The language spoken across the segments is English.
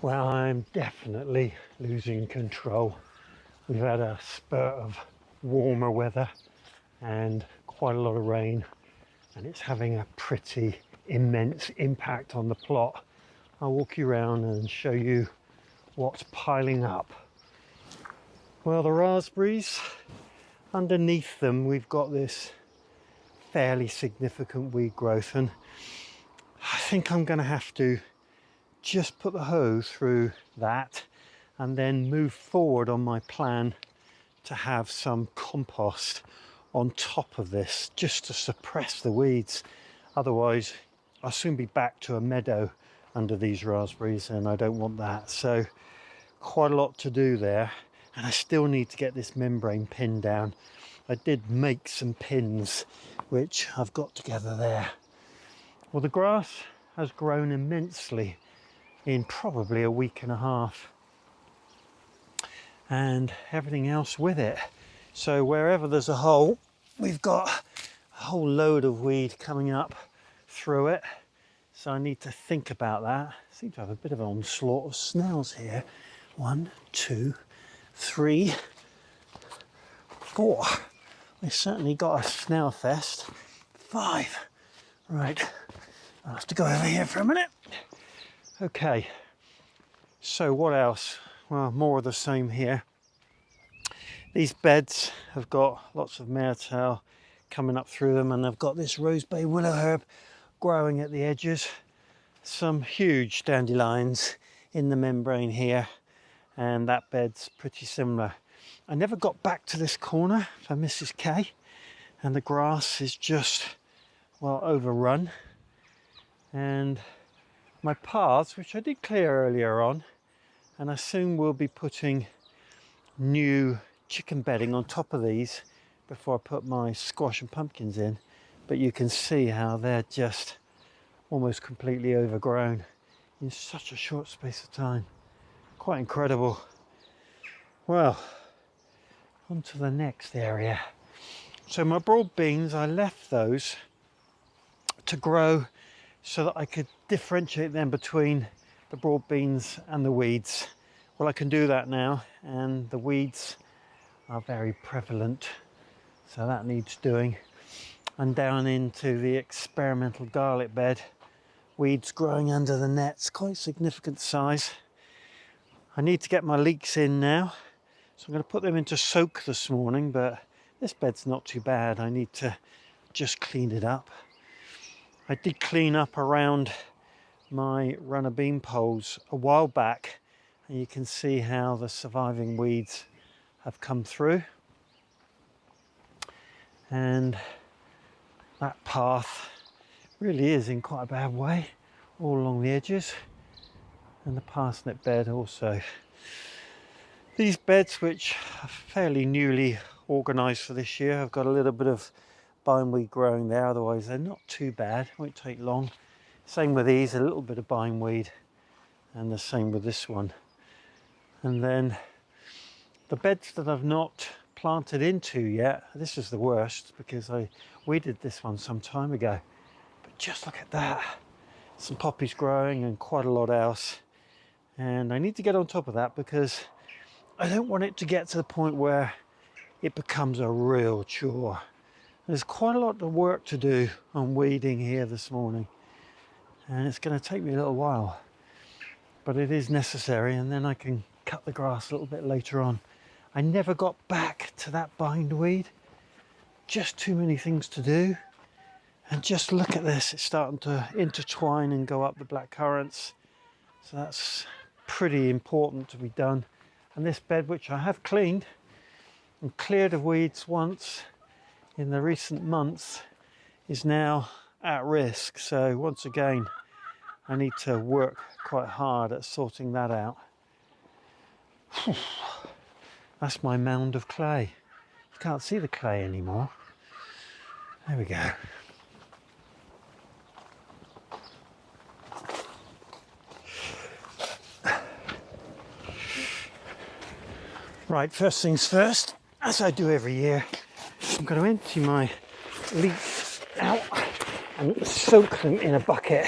Well, I'm definitely losing control. We've had a spurt of warmer weather and quite a lot of rain, and it's having a pretty immense impact on the plot. I'll walk you around and show you what's piling up. Well, the raspberries, underneath them we've got this fairly significant weed growth, and I think I'm going to have to just put the hose through that and then move forward on my plan to have some compost on top of this just to suppress the weeds. Otherwise I'll soon be back to a meadow under these raspberries, and I don't want that. So quite a lot to do there, and I still need to get this membrane pinned down. I did make some pins which I've got together there. Well, the grass has grown immensely in probably a week and a half, and everything else with it. So wherever there's a hole, we've got a whole load of weed coming up through it. So I need to think about that. I seem to have a bit of an onslaught of snails here. 1, 2, 3, 4. We certainly got a snail fest. 5. Right, I'll have to go over here for a minute. Okay, so what else? Well, more of the same here. These beds have got lots of maretail coming up through them, and I've got this rose bay willow herb growing at the edges. Some huge dandelions in the membrane here, and that bed's pretty similar. I never got back to this corner for Mrs. K, and the grass is just, well, overrun. And my paths, which I did clear earlier on, and I soon will be putting new chicken bedding on top of these before I put my squash and pumpkins in, but you can see how they're just almost completely overgrown in such a short space of time. Quite incredible. Well, on to the next area. So my broad beans, I left those to grow so that I could differentiate them between the broad beans and the weeds. Well, I can do that now, and the weeds are very prevalent, so that needs doing. And down into the experimental garlic bed, weeds growing under the nets, quite significant size. I need to get my leeks in now, so I'm going to put them into soak this morning, but this bed's not too bad. I need to just clean it up. I did clean up around my runner bean poles a while back, and you can see how the surviving weeds have come through, and that path really is in quite a bad way all along the edges, and the parsnip bed also. These beds, which are fairly newly organised for this year, have got a little bit of bindweed growing there, otherwise they're not too bad, won't take long. Same with these, a little bit of bindweed, and the same with this one. And then the beds that I've not planted into yet, this is the worst because I weeded this one some time ago, but just look at that. Some poppies growing and quite a lot else, and I need to get on top of that because I don't want it to get to the point where it becomes a real chore. There's quite a lot of work to do on weeding here this morning, and it's going to take me a little while, but it is necessary, and then I can cut the grass a little bit later on. I never got back to that bindweed, just too many things to do. And just look at this, it's starting to intertwine and go up the blackcurrants, so that's pretty important to be done. And this bed, which I have cleaned and cleared of weeds once in the recent months, is now at risk. So once again, I need to work quite hard at sorting that out. That's my mound of clay. You can't see the clay anymore. There we go. Right, first things first, as I do every year, I'm going to empty my leeks out and soak them in a bucket.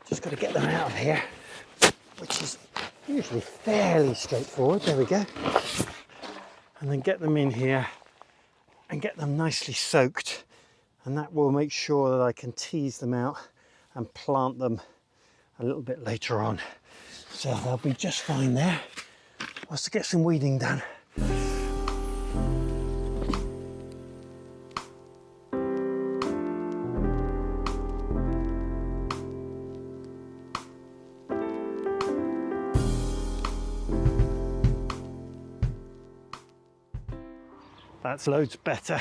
Just got to get them out of here, which is usually fairly straightforward. There we go. And then get them in here and get them nicely soaked, and that will make sure that I can tease them out and plant them a little bit later on. So they'll be just fine there. Wants to get some weeding done. That's loads better,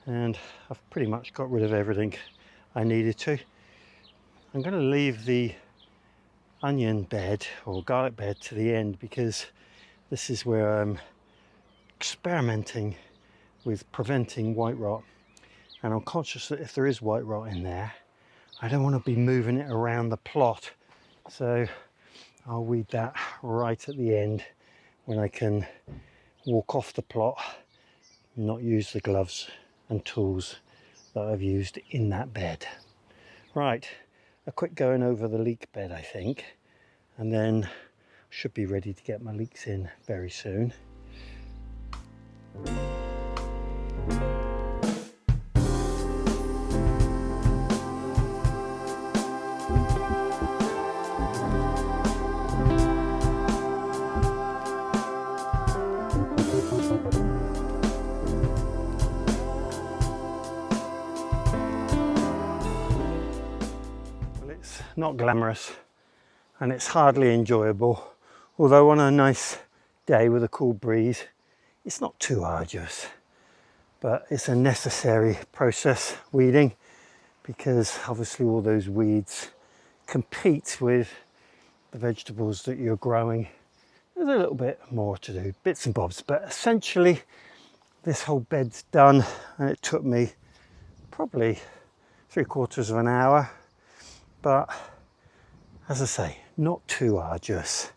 and I've pretty much got rid of everything I needed to. I'm going to leave the onion bed or garlic bed to the end, because this is where I'm experimenting with preventing white rot, and I'm conscious that if there is white rot in there, I don't want to be moving it around the plot, so I'll weed that right at the end when I can walk off the plot, not use the gloves and tools that I've used in that bed. Right, a quick going over the leek bed, I think, and then should be ready to get my leeks in very soon. Not glamorous and it's hardly enjoyable, although on a nice day with a cool breeze it's not too arduous, but it's a necessary process, weeding, because obviously all those weeds compete with the vegetables that you're growing. There's a little bit more to do, bits and bobs, but essentially this whole bed's done, and it took me probably 3/4 of an hour. But as I say, not too arduous.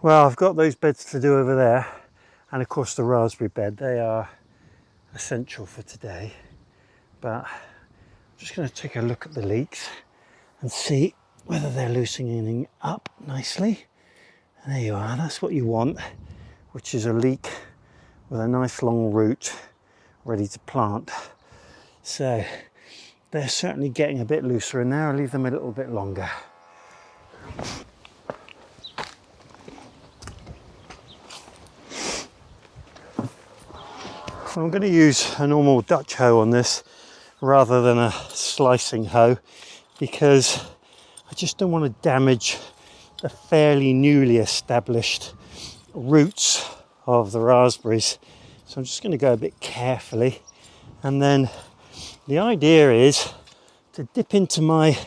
Well, I've got those beds to do over there, and of course the raspberry bed. They are essential for today. But I'm just going to take a look at the leeks and see whether they're loosening up nicely. And there you are, that's what you want, which is a leek with a nice long root ready to plant. So they're certainly getting a bit looser in there. I'll leave them a little bit longer. So I'm going to use a normal Dutch hoe on this rather than a slicing hoe, because I just don't want to damage the fairly newly established roots of the raspberries. So I'm just going to go a bit carefully, and then the idea is to dip into my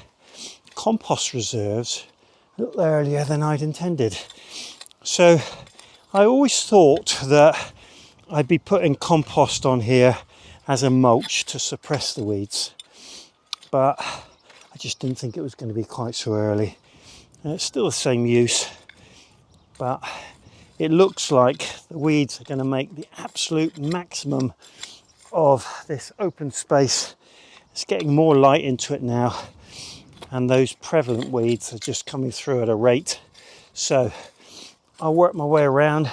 compost reserves a little earlier than I'd intended. So I always thought that I'd be putting compost on here as a mulch to suppress the weeds, but I just didn't think it was going to be quite so early. And it's still the same use, but it looks like the weeds are going to make the absolute maximum of this open space. It's getting more light into it now, and those prevalent weeds are just coming through at a rate. So I'll work my way around,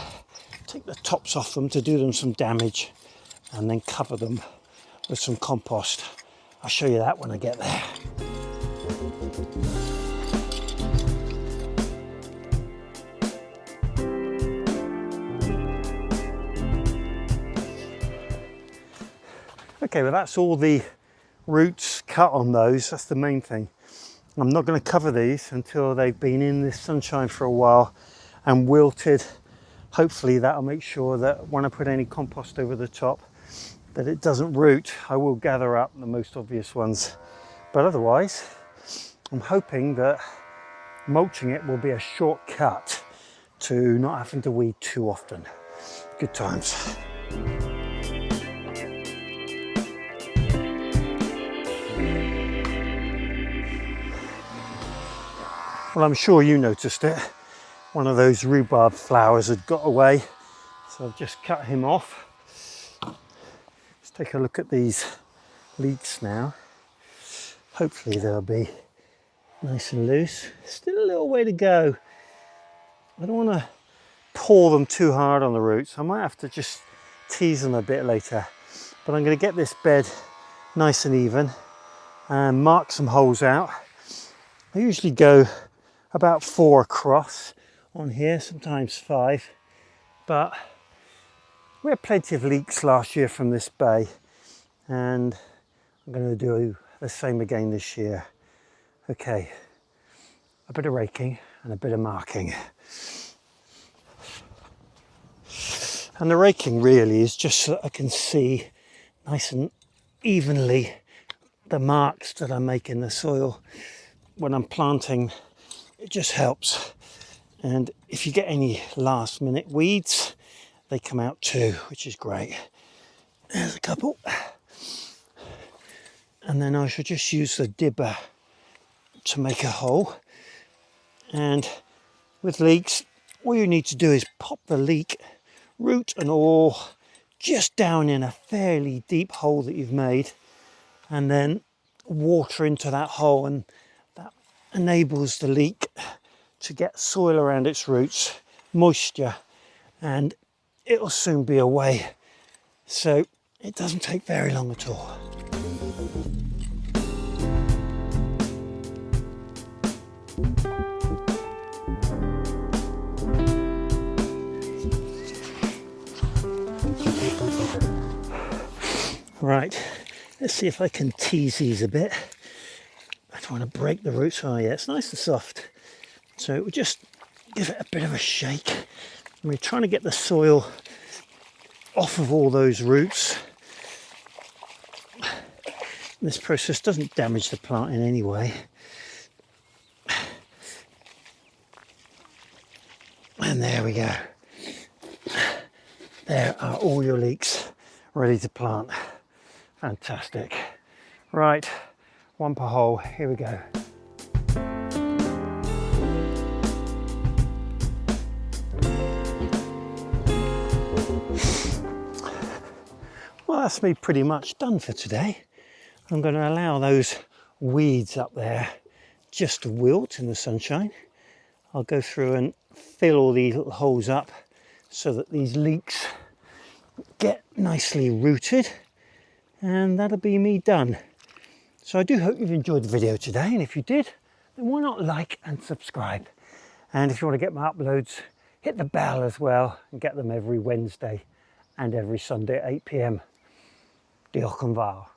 take the tops off them to do them some damage, and then cover them with some compost. I'll show you that when I get there. Okay, well that's all the roots cut on those. That's the main thing. I'm not going to cover these until they've been in this sunshine for a while and wilted. Hopefully that'll make sure that when I put any compost over the top that it doesn't root. I will gather up the most obvious ones, but otherwise I'm hoping that mulching it will be a shortcut to not having to weed too often. Good times. Well, I'm sure you noticed it. One of those rhubarb flowers had got away, so I've just cut him off. Let's take a look at these leeks now. Hopefully they'll be nice and loose. Still a little way to go, I don't want to pull them too hard on the roots. I might have to just tease them a bit later. But I'm going to get this bed nice and even and mark some holes out. I usually go about 4 across on here, sometimes 5. But we had plenty of leeks last year from this bay, and I'm going to do the same again this year. Okay, a bit of raking and a bit of marking. And the raking really is just so that I can see nice and evenly the marks that I make in the soil when I'm planting. It just helps. And if you get any last minute weeds, they come out too, which is great. There's a couple. And then I should just use the dibber to make a hole. And with leeks, all you need to do is pop the leek, root and all, just down in a fairly deep hole that you've made, and then water into that hole, and that enables the leek to get soil around its roots, moisture, and it'll soon be away. So it doesn't take very long at all. Right, let's see if I can tease these a bit. I don't want to break the roots. Oh yeah, it's nice and soft. So we'll just give it a bit of a shake. And we're trying to get the soil off of all those roots. This process doesn't damage the plant in any way. And there we go. There are all your leeks ready to plant. Fantastic. Right, 1 per hole, here we go. Well, that's me pretty much done for today. I'm going to allow those weeds up there just to wilt in the sunshine. I'll go through and fill all these little holes up so that these leeks get nicely rooted. And that'll be me done. So I do hope you've enjoyed the video today, and if you did, then why not like and subscribe? And if you want to get my uploads, hit the bell as well and get them every Wednesday and every Sunday at 8 PM. Diolch yn fawr.